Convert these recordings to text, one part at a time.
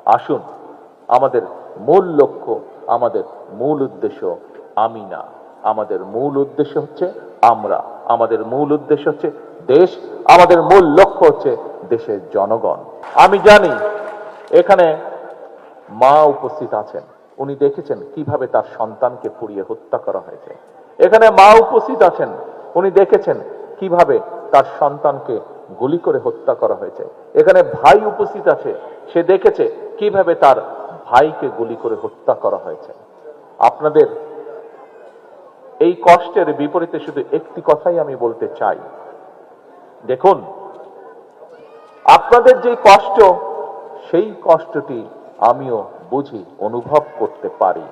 আসুন, আমাদের মূল লক্ষ্য, আমাদের মূল উদ্দেশ্য আমি না, আমাদের মূল উদ্দেশ্য হচ্ছে আমরা, আমাদের মূল উদ্দেশ্য হচ্ছে দেশ, আমাদের মূল লক্ষ্য হচ্ছে দেশের জনগণ। আমি জানি এখানে মা উপস্থিত আছেন, উনি দেখেছেন কিভাবে তার সন্তানকে পুড়িয়ে হত্যা করা হয়েছে। এখানে মা উপস্থিত আছেন, উনি দেখেছেন কিভাবে তার সন্তানকে গুলি করে হত্যা করা হয়েছে। এখানে ভাই উপস্থিত আছে, সে দেখেছে কিভাবে তার ভাইকে গুলি করে হত্যা করা হয়েছে। আপনাদের এই কষ্টের বিপরীতে শুধু একটি কথাই আমি বলতে চাই, দেখুন, আপনাদের যে কষ্ট, সেই কষ্টটি আমিও বুঝি, অনুভব করতে পারি।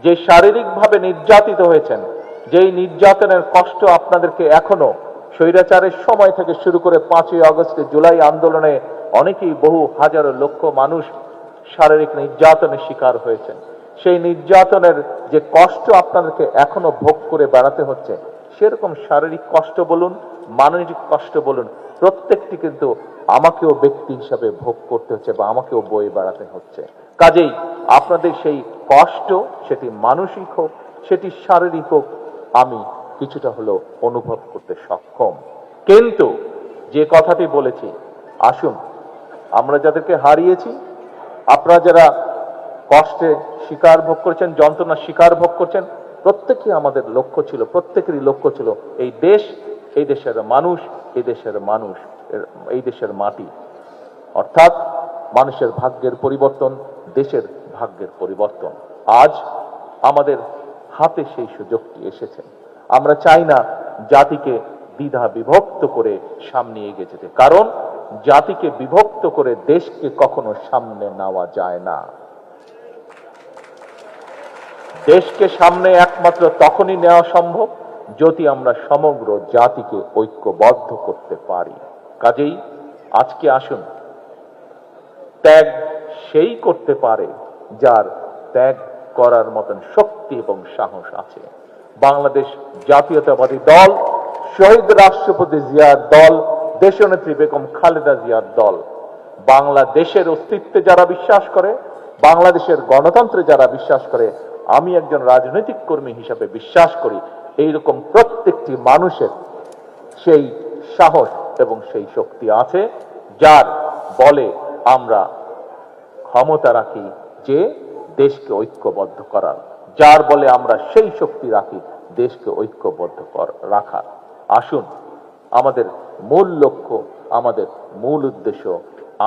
যে শারীরিকভাবে নির্যাতিত হয়েছেন, যেই নির্যাতনের কষ্ট আপনাদেরকে এখনো স্বৈরাচারের সময় থেকে শুরু করে 5ই আগস্টে জুলাই আন্দোলনে অনেকেই, বহু হাজারো লক্ষ মানুষ শারীরিক নির্যাতনের শিকার হয়েছেন। সেই নির্যাতনের যে কষ্ট আপনাদেরকে এখনো ভোগ করে বেড়াতে হচ্ছে, সেরকম শারীরিক কষ্ট বলুন, মানসিক কষ্ট বলুন, প্রত্যেকটি কিন্তু আমাকেও ব্যক্তি হিসাবে ভোগ করতে হচ্ছে বা আমাকেও বয়ে বেড়াতে হচ্ছে। কাজেই আপনাদের সেই কষ্ট, সেটি মানসিক হোক, সেটি শারীরিক হোক, আমি কিছুটা হলেও অনুভব করতে সক্ষম। কিন্তু যে কথাটি বলেছি, আসুন, আমরা যাদেরকে হারিয়েছি, আপনারা যারা কষ্টে শিকার ভোগ করেছেন, যন্ত্রণা শিকার ভোগ করছেন, প্রত্যেকেই আমাদের লক্ষ্য ছিল, প্রত্যেকেরই লক্ষ্য ছিল এই দেশ, এই দেশের মানুষ, এই দেশের মানুষ, এই দেশের মাটি, অর্থাৎ মানুষের ভাগ্যের পরিবর্তন, দেশের ভাগ্যের পরিবর্তন। আজ আমাদের হাতে সেই সুযোগটি এসেছে। আমরা চাই না জাতিকে দ্বিধা বিভক্ত করে সামনে এগিয়ে যেতে, কারণ জাতিকে বিভক্ত করে দেশকে কখনো সামনে নেওয়া যায় না। দেশকে সামনে একমাত্র তখনই নেওয়া সম্ভব যদি আমরা সমগ্র জাতিকে ঐক্যবদ্ধ করতে পারি। কাজেই আজকে আসুন, ত্যাগ সেই করতে পারে যার ত্যাগ করার মতন শক্তি এবং সাহস আছে। বাংলাদেশ জাতীয়তাবাদী দল, শহীদ রাষ্ট্রপতি জিয়ার দল, দেশনেত্রী বেগম খালেদা জিয়ার দল, বাংলাদেশের অস্তিত্বে যারা বিশ্বাস করে, বাংলাদেশের গণতন্ত্রে যারা বিশ্বাস করে, আমি একজন রাজনৈতিক কর্মী হিসাবে বিশ্বাস করি, এইরকম প্রত্যেকটি মানুষের সেই সাহস এবং সেই শক্তি আছে, যার বলে আমরা ক্ষমতা রাখি যে দেশকে ঐক্যবদ্ধ করার, যার বলে আমরা সেই শক্তি রাখি দেশকে ঐক্যবদ্ধ রাখার। আসুন, আমাদের মূল লক্ষ্য, আমাদের মূল উদ্দেশ্য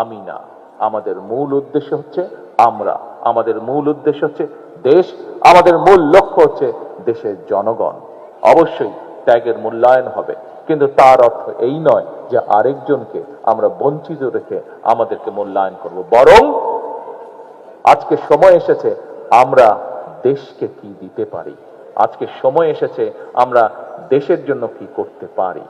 আমি না, আমাদের মূল উদ্দেশ্য হচ্ছে আমরা, আমাদের মূল উদ্দেশ্য হচ্ছে দেশ, আমাদের মূল লক্ষ্য হচ্ছে দেশের জনগণ। অবশ্যই ত্যাগের মূল্যায়ন হবে, কিন্তু তার অর্থ এই নয় যে আরেকজনকে আমরা বঞ্চিত রেখে আমাদেরকে মূল্যায়ন করব। বরং আজকে সময় এসেছে আমরা দেশকে কি দিতে পারি, আজকে সময় এসেছে আমরা দেশের জন্য কি করতে পারি।